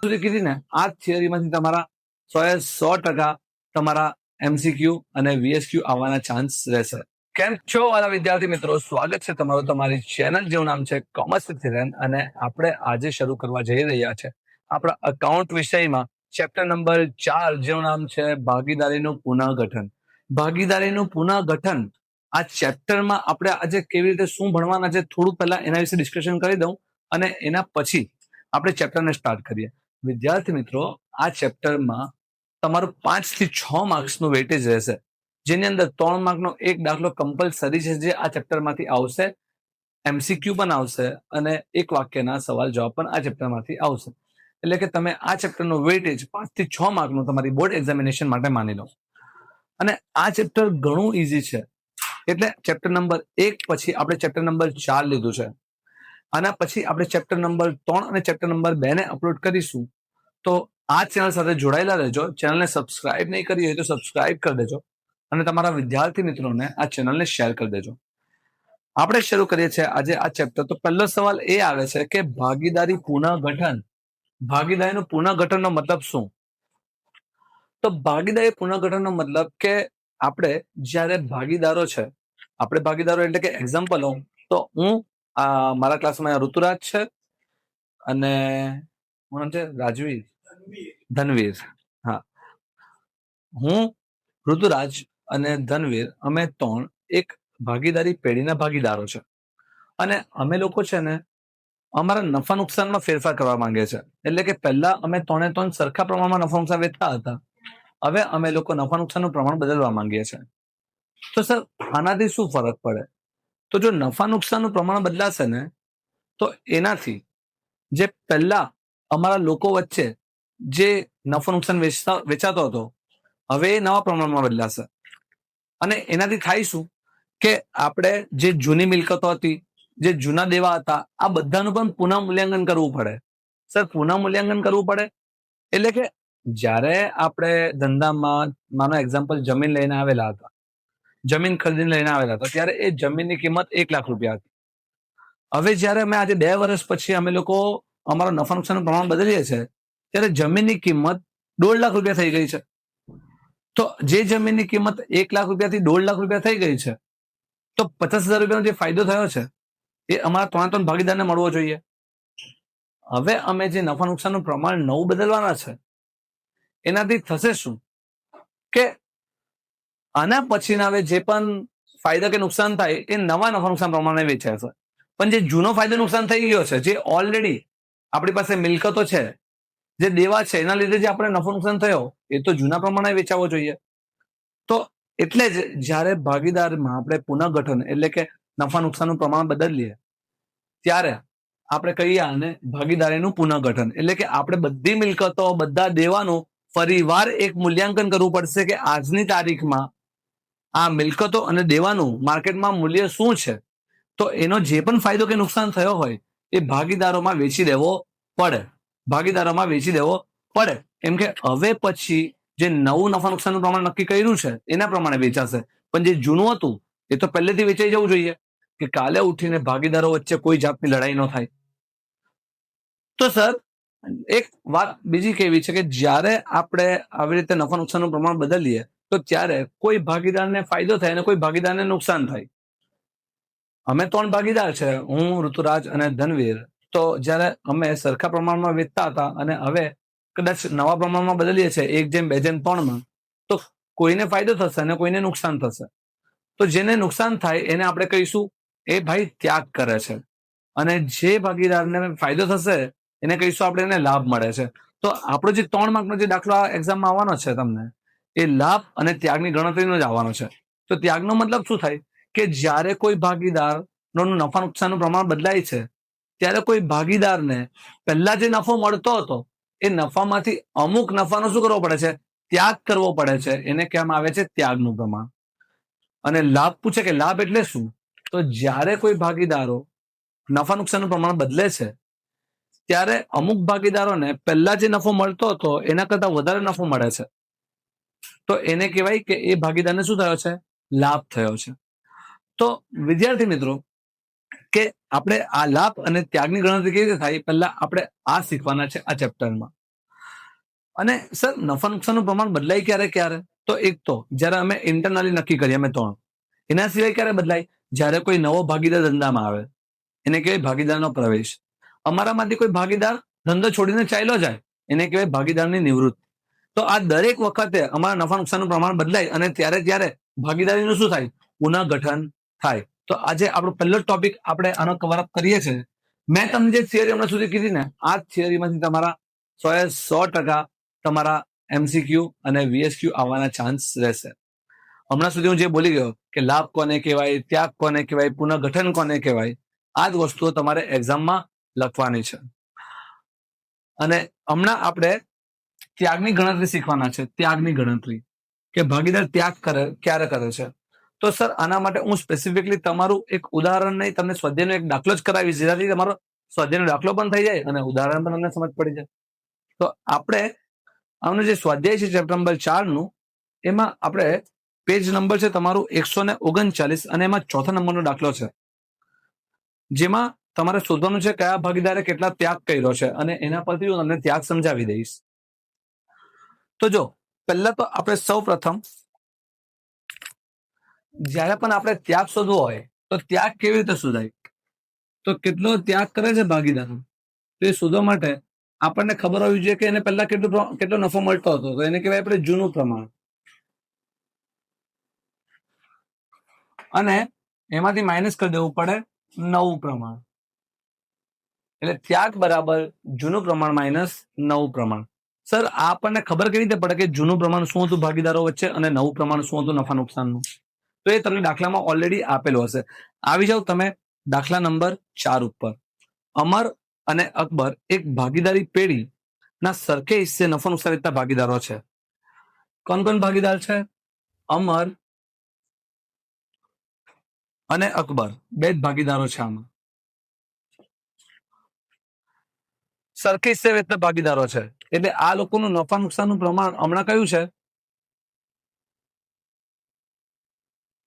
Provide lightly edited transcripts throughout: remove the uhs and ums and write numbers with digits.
સુધી કીધી ને આ થિયરીમાંથી તમારા 100% તમારા MCQ અને VSQ આવવાના ચાન્સ રહેશે. કેમ છો વાલા વિદ્યાર્થી મિત્રો, સ્વાગત છે તમારું તમારી ચેનલ જેનું નામ છે કોમર્સ વિથ હિરેન. અને આપણે આજે શરૂ કરવા જઈ રહ્યા છે આપણા અકાઉન્ટ વિષયમાં ચેપ્ટર નંબર 4 જેનું નામ છે ભાગીદારીનું પુનઃગઠન. ભાગીદારીનું પુનઃગઠન આ ચેપ્ટરમાં આપણે આજે કેવી રીતે શું ભણવાના છે થોડું પહેલા એના વિશે ડિસ્કશન કરી દઉં અને એના પછી આપણે ચેપ્ટરને સ્ટાર્ટ કરીએ. વિદ્યાર્થી મિત્રો, આ ચેપ્ટરમાં તમારું 5 થી 6 માર્ક્સનું વેટેજ રહેશે, જેની અંદર 3 માર્કનો એક દાખલો કમ્પલસરી છે જે આ ચેપ્ટરમાંથી આવશે, MCQ પણ આવશે અને એક વાક્યના સવાલ જવાબ પણ આ ચેપ્ટરમાંથી આવશે. એટલે કે તમે આ ચેપ્ટરનું વેટેજ 5 થી 6 માર્કનું તમારી બોર્ડ એક્ઝામિનેશન માટે માની લો. અને આ ચેપ્ટર ઘણું ઈઝી છે, એટલે ચેપ્ટર નંબર 1 પછી આપણે ચેપ્ટર નંબર 4 લીધું છે. આના પછી આપણે ચેપ્ટર નંબર 3 અને ચેપ્ટર નંબર 2 ને અપલોડ કરીશું. તો આ ચેનલ સાથે જોડાયેલા રહેજો. ચેનલને સબસ્ક્રાઇબ નહીં કરી હોય તો સબસ્ક્રાઇબ કરી દેજો અને તમારા વિદ્યાર્થી મિત્રોને આ ચેનલને શેર કરી દેજો. આપણે શરૂ કરીએ છીએ આજે આ ચેપ્ટર. તો પહેલો સવાલ એ આવે છે કે ભાગીદારી પુનઃગઠન. ભાગીદારીનું પુનઃગઠનનો મતલબ શું? તો ભાગીદારી પુનઃગઠનનો મતલબ કે આપણે જ્યારે ભાગીદારો છે, આપણે ભાગીદારો એટલે કે એક્ઝામ્પલ હું તો હું મારા ક્લાસમાં ઋતુરાજ છે અને શું નામ છે? રાજવીર, ધનવીર. હા, હું, ઋતુરાજ અને ધનવીર, અમે 3 એક ભાગીદારી પેઢીના ભાગીદારો છે. અને અમે લોકો છે ને અમારા નફા નુકસાનમાં ફેરફાર કરવા માંગે છે. એટલે કે પહેલા અમે 3 સરખા પ્રમાણમાં નફા નુકસાન વેચતા હતા, હવે અમે લોકો નફા નુકસાનનું પ્રમાણ બદલવા માંગીએ છીએ. તો સર આનાથી શું ફરક પડે? તો જો નફા નુકસાનનું પ્રમાણ બદલાશે ને તો એનાથી જે પહેલા અમારા લોકો વચ્ચે જે નફો નુકસાન વેચાતો હતો, હવે એ નવા પ્રમાણમાં બદલાશે. અને એનાથી થાય શું કે આપણે જે જૂની મિલકતો હતી, જે જૂના દેવા હતા, આ બધાનું પણ પુનઃ મૂલ્યાંકન કરવું પડે. સર પુનઃ મૂલ્યાંકન કરવું પડે એટલે કે જ્યારે આપણે ધંધામાં માનો એક્ઝામ્પલ જમીન લઈને આવેલા હતા, જમીન ખરીદીને લઈને આવેલા હતા, ત્યારે એ જમીનની કિંમત 1 લાખ રૂપિયા હતી. હવે જ્યારે અમે આજે 2 વર્ષ પછી અમે લોકો અમારા નફા નુકસાનનું પ્રમાણ બદલીએ છીએ, ત્યારે જમીનની કિંમત 1.5 લાખ રૂપિયા થઈ ગઈ છે. તો જે જમીનની કિંમત 1 લાખ રૂપિયાથી 1.5 લાખ રૂપિયા થઈ ગઈ છે, તો 50,000 રૂપિયાનો જે ફાયદો થયો છે એ અમારા 3 ભાગીદારને મળવો જોઈએ. હવે અમે જે નફા નુકસાનનું પ્રમાણ નવું બદલવાના છે, એનાથી થશે શું કે આના પછીના હવે જે પણ ફાયદા કે નુકસાન થાય એ નવા નફા નુકસાન પ્રમાણે વેચાશે. પણ જે જૂનો ફાયદો નુકસાન થઈ ગયો છે, જે ઓલરેડી આપણી પાસે મિલકતો છે, જે દેવા છે, એના લીધે જે આપણે નફો નુકસાન થયો એ તો જૂના પ્રમાણે વેચાવો જોઈએ. તો એટલે જ જ્યારે ભાગીદારમાં આપણે પુનઃગઠન એટલે કે નફા નુકસાનનું પ્રમાણ બદલીએ, ત્યારે આપણે કહીએ આને ભાગીદારીનું પુનઃગઠન. એટલે કે આપણે બધી મિલકતો, બધા દેવાનું ફરીવાર એક મૂલ્યાંકન કરવું પડશે કે આજની તારીખમાં આ મિલકતો અને દેવાનું માર્કેટમાં મૂલ્ય શું છે. તો એનો જે પણ ફાયદો કે નુકસાન થયો હોય એ ભાગીદારોમાં વેચી દેવો પડે. ભાગીદારોમાં વેચી દેવો પડે એમ કે હવે પછી જે નવું નફા નુકસાનનું પ્રમાણ નક્કી કર્યું છે એના પ્રમાણે વેચાશે. પણ જે જૂનું હતું એ તો પહેલેથી વેચાઈ જવું જોઈએ કે કાલે ઉઠીને ભાગીદારો વચ્ચે કોઈ જાતની લડાઈ ન થાય. તો સર એક વાત બીજી કેવી છે કે જ્યારે આપણે આવી રીતે નફા નુકસાનનું પ્રમાણ બદલીએ તો ત્યારે કોઈ ભાગીદારને ફાયદો થાય અને કોઈ ભાગીદારને નુકસાન થાય. અમે 3 ભાગીદાર છે, હું, ઋતુરાજ અને ધનવીર. તો જ્યારે અમે સરખા પ્રમાણમાં વેચતા હતા અને હવે કદાચ નવા પ્રમાણમાં બદલીએ છીએ 1:2:3માં, તો કોઈને ફાયદો થશે અને કોઈને નુકસાન થશે. તો જેને નુકસાન થાય એને આપણે કહીશું એ ભાઈ ત્યાગ કરે છે, અને જે ભાગીદારને ફાયદો થશે એને કહીશું આપણે એને લાભ મળે છે. તો આપણો જે 3 માર્કનો જે દાખલો આ એક્ઝામમાં આવવાનો છે તમને, એ લાભ અને ત્યાગની ગણતરીનો જ આવવાનો છે. તો ત્યાગનો મતલબ શું થાય કે જ્યારે કોઈ ભાગીદારનું નફા નુકસાનનું પ્રમાણ બદલાય છે, ત્યારે કોઈ ભાગીદારને પહેલા જે નફો મળતો હતો એ નફામાંથી અમુક નફાનો શું કરવો પડે છે? ત્યાગ કરવો પડે છે. એને કહેવામાં આવે છે ત્યાગનું પ્રમાણ. અને લાભ પૂછે કે લાભ એટલે શું? તો જ્યારે કોઈ ભાગીદારો નફા નુકસાનનું પ્રમાણ બદલે છે, ત્યારે અમુક ભાગીદારોને પહેલા જે નફો મળતો હતો એના કરતા વધારે નફો મળે છે, તો એને કહેવાય કે એ ભાગીદારને શું થયો છે? લાભ થયો છે. તો વિદ્યાર્થી મિત્રો, કે આપણે આ લાભ અને ત્યાગની ગણતરી કેવી રીતે થાય પહેલા આપણે આ શીખવાના છે આ ચેપ્ટરમાં. અને સર નફા નુકસાનનું પ્રમાણ બદલાય ક્યારે ક્યારે? તો એક તો જ્યારે અમે ઇન્ટરનલી નક્કી કરીએ અમે 3. એના સિવાય ક્યારે બદલાય? જ્યારે કોઈ નવો ભાગીદાર ધંધામાં આવે, એને કહેવાય ભાગીદારનો પ્રવેશ. અમારામાંથી કોઈ ભાગીદાર ધંધો છોડીને ચાલ્યો જાય, એને કહેવાય ભાગીદારની નિવૃત્તિ. તો આ દરેક વખતે અમારા નફા નુકસાનનું પ્રમાણ બદલાય અને ત્યારે ભાગીદારીનું શું થાય? પુનઃગઠન થાય. તો આજે આપણો પહેલો ટોપિક આપણે આનો કવર અપ કરીએ છીએ. મેં તમને જે થિયરી હમણાં સુધી કીધી ને, આ થિયરીમાંથી તમારા 100% તમારા એમસીક્યુ અને વીએસક્યુ આવવાના ચાન્સ રહેશે. હમણાં સુધી હું જે બોલી ગયો કે લાભ કોને કહેવાય, ત્યાગ કોને કહેવાય, પુનઃગઠન કોને કહેવાય, આ જ વસ્તુઓ તમારે એક્ઝામમાં લખવાની છે. અને હમણાં આપણે ત્યાગની ગણતરી શીખવાના છે. ત્યાગની ગણતરી કે ભાગીદાર ત્યાગ ક્યારે કરે છે. તો સર આના માટે હું સ્પેસિફિકલી તમારું એક ઉદાહરણ નહીં, તમને સ્વાધ્યાયનો એક દાખલો જ કરાવીશ, જેનાથી તમારો સ્વાધ્યાયનો દાખલો પણ થઈ જાય અને ઉદાહરણ પણ તમને સમજ પડી જાય. તો આપણે આનું જે સ્વાધ્યાય છે ચેપ્ટર નંબર 4 નું, એમાં આપણે પેજ નંબર છે તમારું 139 અને એમાં 4થા નંબરનો દાખલો છે, જેમાં તમારે શોધવાનું છે કયા ભાગીદારે કેટલા ત્યાગ કર્યો છે અને એના પરથી હું તમને ત્યાગ સમજાવી દઈશ. તો જો પહેલા તો આપણે સૌ પ્રથમ જ્યારે પણ આપણે ત્યાગ શોધવો હોય તો ત્યાગ કેવી રીતે શોધાય? તો કેટલો ત્યાગ કરે છે ભાગીદાર, તો એ શોધવા માટે આપણને ખબર હોવી જોઈએ કે એને પહેલા કેટલો નફો મળતો હતો. તો એને કહેવાય આપણે જૂનું પ્રમાણ. અને એમાંથી માઇનસ કરી દેવું પડે નવું પ્રમાણ. એટલે ત્યાગ બરાબર જૂનું પ્રમાણ માઇનસ નવું પ્રમાણ. સર આ આપણને ખબર કેવી રીતે પડે કે જૂનું પ્રમાણ શું હતું ભાગીદારો વચ્ચે અને નવું પ્રમાણ શું હતું નફા નુકસાનનું? તો એ તમને દાખલામાં ઓલરેડી આપેલું હશે. આવી જાઓ તમે દાખલા નંબર 4 ઉપર. અમર અને અકબર એક ભાગીદારી પેઢી ના સરખે હિસ્સે નફા નુકસાન વેચતા ભાગીદારો છે. કોણ કોણ ભાગીદાર છે? અમર અને અકબર, બે જ ભાગીદારો છે. આમાં સરખે હિસ્સે વેચતા ભાગીદારો છે, એટલે આ લોકોનું નફા નુકસાનનું પ્રમાણ હમણાં કયું છે?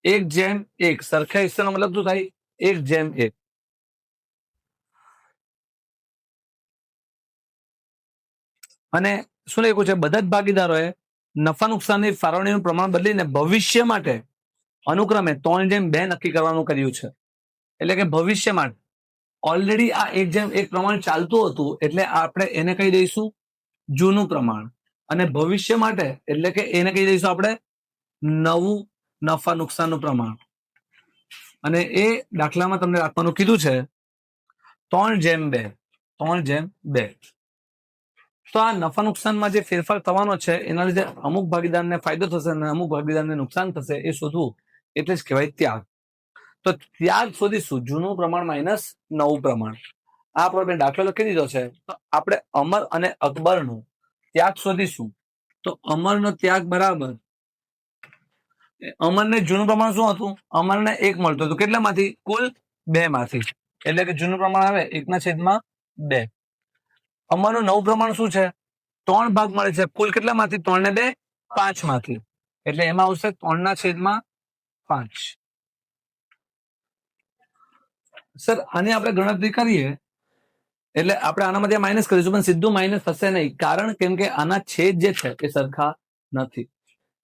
1:1. સરખા હિસ્સાનો મતલબ શું થાય? 1:1. અને શું લખ્યું છે? બધા જ ભાગીદારોએ નફા નુકસાનની ફાળવણીનું પ્રમાણ બદલીને ભવિષ્ય માટે અનુક્રમે 3:2 નક્કી કરવાનું કર્યું છે. એટલે કે ભવિષ્ય માટે ઓલરેડી આ 1:1 પ્રમાણ ચાલતું હતું, એટલે આપણે એને કહી દઈશું જૂનું પ્રમાણ. અને ભવિષ્ય માટે એટલે કે એને કહી દઈશું આપણે નવું નફા નુકસાનનું પ્રમાણ. અને એ દાખલામાં તમને રાખવાનું કીધું છે 3:2. 3:2. તો આ નફા નુકસાનમાં જે ફેરફાર થવાનો છે એના લીધે અમુક ભાગીદારને ફાયદો થશે અને અમુક ભાગીદારને નુકસાન થશે, એ શોધવું એટલે જ કહેવાય ત્યાગ. તો ત્યાગ શોધીશું જૂનું પ્રમાણ માઇનસ નવું પ્રમાણ. આ આપણે દાખલો લખી દીધો છે. તો આપણે અમર અને અકબરનો ત્યાગ શોધીશું. તો અમરનો ત્યાગ બરાબર, અમરને જૂનું પ્રમાણ શું હતું? અમરને 1 મળતું હતું. કેટલામાંથી? કુલ 2 માંથી. એટલે કે જૂનું પ્રમાણ આવે 1/2. અમરનું નવું પ્રમાણ શું છે? 3 ભાગ મળે છે. કુલ કેટલામાંથી? 3 ને 2 5 માંથી. એટલે એમાં આવશે 3/5. સર આની આપણે ગણતરી કરીએ એટલે આપણે આનામાંથી માઇનસ કરીશું, પણ સીધું માઇનસ થશે નહીં. કારણ કેમ કે આના છેદ જે છે એ સરખા નથી.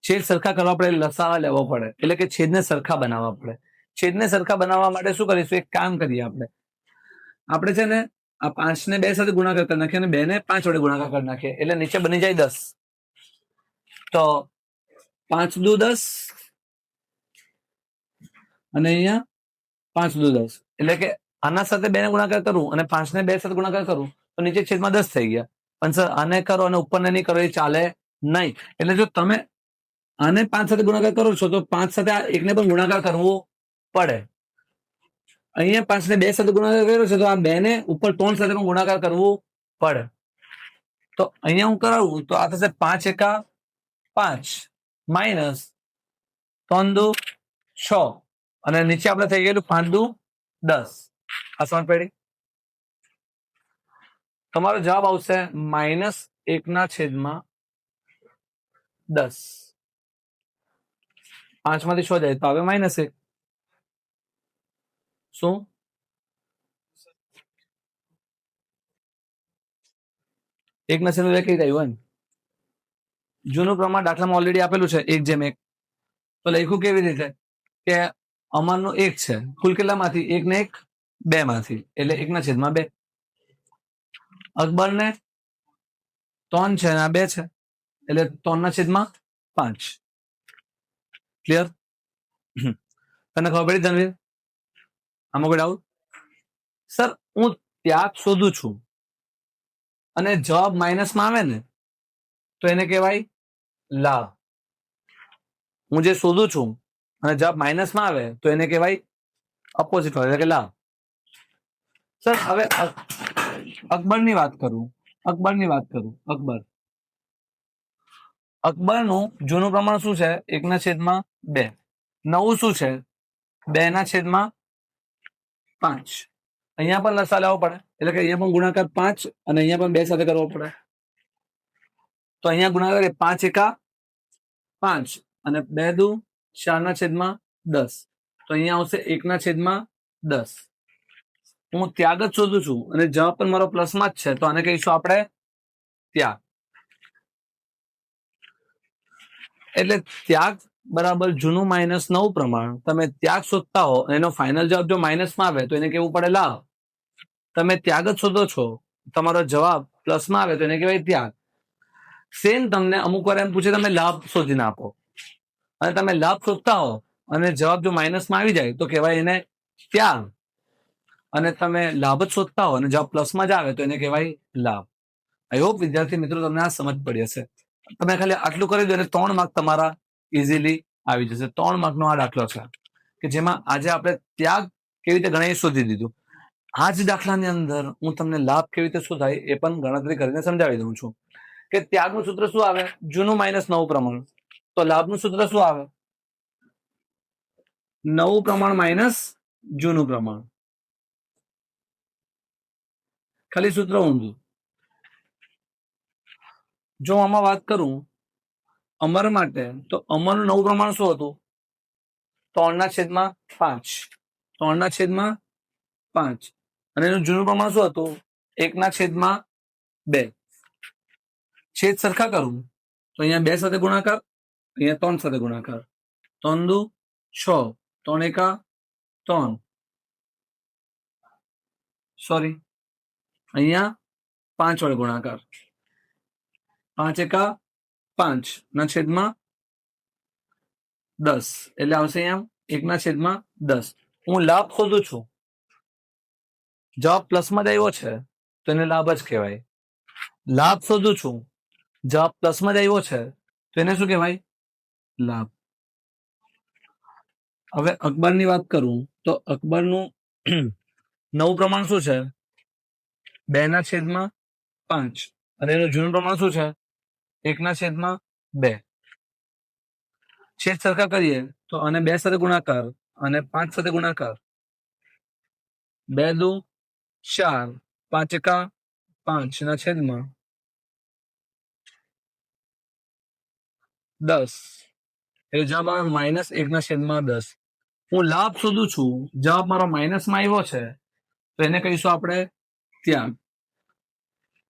છેદ સરખા કરવા આપણે લસા લેવો પડે, એટલે કે છેદને સરખા બનાવવા પડે. છેદને સરખા બનાવવા માટે શું કરીશું? એક કામ કરીએ આપણે છે ને આ 5 ને 2 સાથે ગુણાકાર કરી નાખીએ અને 2 ને 5 વડે ગુણાકાર કરી નાખીએ, એટલે નીચે બની જાય 10. તો 5 દુ 10 અને અહીંયા 5 દુ 10, એટલે કે આના સાથે 2 ને ગુણાકાર કરું અને 5 ને 2 સાથે ગુણાકાર કરું તો નીચે છેદમાં 10 થઈ ગયા. પણ સર આને કરો અને ઉપરને નહીં કરો, એ ચાલે નહીં. એટલે જો તમે આને 5 સાથે ગુણાકાર કરો છો તો 5 સાથે આ એકને પણ ગુણાકાર કરવો પડે. અહીંયા 5 ને 2 સાથે ગુણાકાર કર્યો છે તો આ 2 ને ઉપર 3 સાથે પણ ગુણાકાર કરવું પડે. તો અહીંયા હું કરાવું તો આ થશે 5 એકા 5 માઇનસ 3 દુ 6 અને નીચે આપણે થઈ ગયેલું 5 દુ 10. આ સમજ પડી? તમારો જવાબ આવશે -1/10. 5 માંથી 6 જાય તો આવે -1. શું 1/2 કઈ આવ્યું? જૂનું પ્રમાણ દાખલામાં ઓલરેડી આપેલું છે 1:1. તો લખ્યું કેવી રીતે કે અમારનું 1 છે, કુલ કેટલામાંથી 1 ને 1 2 માંથી, એટલે 1/2. અકબરને 3 છે અને આ 2 છે, એટલે 3/5. ક્લિયર? તને ખબર પડી ધનવીર? આમાં કોઈ ડાઉટ? સર હું ત્યાગ શોધું છું અને જવાબ માઇનસમાં આવે ને તો એને કહેવાય લાભ. હું જે શોધું છું અને જવાબ માઇનસમાં આવે તો એને કહેવાય અપોઝિટ હોય, એટલે કે લાભ. સર હવે અકબરની વાત કરું. અકબરનું જૂનું પ્રમાણ શું છે? 1/2. નવું શું છે? 2/5. અહીંયા પણ લસા લેવો પડે, એટલે કે અહીંયા પણ ગુણાકાર 5 અને અહીંયા પણ 2 સાથે કરવો પડે. તો અહીંયા ગુણાકાર 5 એકા 5 અને 2 દુ 4/10. તો અહીંયા આવશે 1/10. હું ત્યાગ જ શોધું છું અને જવાબ પણ મારો પ્લસમાં જ છે, તો આને કહીશું આપણે ત્યાગ. એટલે ત્યાગ બરાબર જૂનું -9 પ્રમાણ. તમે ત્યાગ શોધતા હો અને એનો ફાઇનલ જવાબ જો માઇનસમાં આવે તો એને કેવું પડે લાભ. તમે ત્યાગ જ શોધો છો, તમારો જવાબ પ્લસમાં આવે તો એને કહેવાય ત્યાગ. સેમ તમને અમુક વાર એમ પૂછે તમે લાભ શોધીને આપો, અને તમે લાભ શોધતા હો અને જવાબ જો માઇનસમાં આવી જાય તો કહેવાય એને ત્યાગ. અને તમે લાભ જ શોધતા હો અને જવાબ પ્લસમાં જ આવે તો એને કહેવાય લાભ. આઈ હોપ વિદ્યાર્થી મિત્રો તમને આ સમજ પડી હશે. તમે ખાલી આટલું કરી દો એટલે 3 માર્ક તમારા ઇઝીલી આવી જશે. 3 માર્કનો આ દાખલો છે કે જેમાં આજે આપણે ત્યાગ કેવી રીતે ગણાય શોધી દીધું. આ જ દાખલાની અંદર હું તમને લાભ કેવી રીતે શોધાય એ પણ ગણતરી કરીને સમજાવી દઉં છું. કે ત્યાગનું સૂત્ર શું આવે? જૂનું -9 પ્રમાણ. તો લાભનું સૂત્ર શું આવે? 9 પ્રમાણ માઇનસ જૂનું પ્રમાણ. ખાલી સૂત્ર ઊંધું. જો આમાં વાત કરું અમર માટે, તો અમરનું નવું પ્રમાણ શું હતું? 3/5. 3/5. અને એનું જૂનું પ્રમાણ શું હતું? 1/2. છેદ સરખા કરું તો અહીંયા 2 સાથે ગુણાકાર, અહીંયા 3 સાથે ગુણાકાર. 3 દુ 6, 3 એકા 3. સોરી, અહીંયા 5 વડે ગુણાકાર. 5 એકા 5/10. એટલે આવશે અહીંયા 1/10. હું લાભ શોધું છું, જવાબ પ્લસમાં જ આવ્યો છે તો એને લાભ જ કહેવાય. લાભ શોધું છું, જવાબ પ્લસમાં જ આવ્યો છે તો એને શું કહેવાય? લાભ. હવે અકબરની વાત કરું તો અકબરનું નવું પ્રમાણ શું છે? 2/5. અને એનું જૂનું પ્રમાણ શું છે? 1/2. છેદ સરખા કરીએ તો આને 2 સાથે ગુણાકાર અને 5 સાથે ગુણાકાર. 2 દુ 4, 5 એકા 5/10. એટલે જવાબ આવે -1/10. હું લાભ શોધું છું, જવાબ મારો માઇનસમાં આવ્યો છે તો એને કહીશું આપણે ત્યાગ.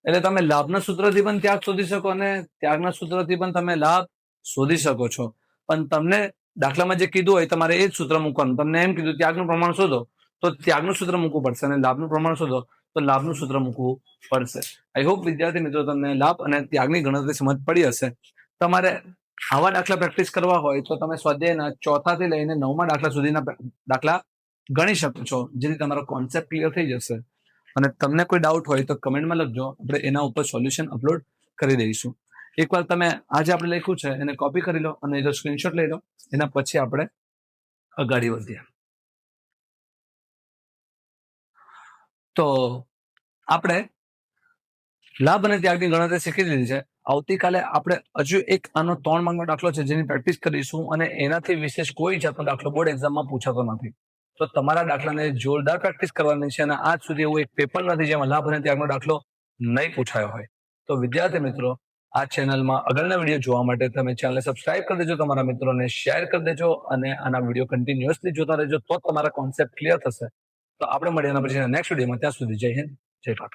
એટલે તમે લાભના સૂત્રથી પણ ત્યાગ શોધી શકો અને ત્યાગના સૂત્રથી પણ તમે લાભ શોધી શકો છો. પણ તમને દાખલામાં જે કીધું હોય તમારે એ જ સૂત્ર મૂકવાનું. તમને એમ કીધું ત્યાગનું પ્રમાણ શોધો તો ત્યાગનું સૂત્ર મૂકવું પડશે, અને લાભનું પ્રમાણ શોધો તો લાભનું સૂત્ર મૂકવું પડશે. આઈ હોપ વિદ્યાર્થી મિત્રો તમને લાભ અને ત્યાગની ગણતરી સમજ પડી હશે. તમારે આવા દાખલા પ્રેક્ટિસ કરવા હોય તો તમે સ્વાધ્યાયના 4થા થી લઈને 9મા દાખલા સુધીના દાખલા ગણી શકો છો, જેથી તમારો કોન્સેપ્ટ ક્લિયર થઈ જશે. અને તમને કોઈ ડાઉટ હોય તો કમેન્ટમાં લખજો, આપણે એના ઉપર સોલ્યુશન અપલોડ કરી દઈશું. એકવાર તમે આજે આપણે લખ્યું છે એને કોપી કરી લો અને એનો સ્ક્રીનશોટ લઈ લો, એના પછી આપણે અગાડી વધીએ. તો આપણે લાભ અને ત્યાગની ગણતરી શીખી લીધી છે. આવતીકાલે આપણે હજુ એક આનો 3 માર્કનો દાખલો છે જેની પ્રેક્ટિસ કરીશું, અને એનાથી વિશેષ કોઈ જાતનો દાખલો બોર્ડ એક્ઝામમાં પૂછાતો નથી. તો તમારા દાખલાને જોરદાર પ્રેક્ટિસ કરવાની છે, અને આજ સુધી એવું એક પેપર નથી જેમાં લાભ અને ત્યાગનો દાખલો નહીં પૂછાયો હોય. તો વિદ્યાર્થી મિત્રો, આ ચેનલમાં આગળના વિડીયો જોવા માટે તમે ચેનલને સબસ્ક્રાઇબ કરી દેજો, તમારા મિત્રોને શેર કરી દેજો, અને આના વિડીયો કન્ટિન્યુઅસલી જોતા રહેજો, તો તમારા કોન્સેપ્ટ ક્લિયર થશે. તો આપણે મળીએ એના પછી નેક્સ્ટ વિડીયોમાં. ત્યાં સુધી જય હિન્દ, જય ભારત.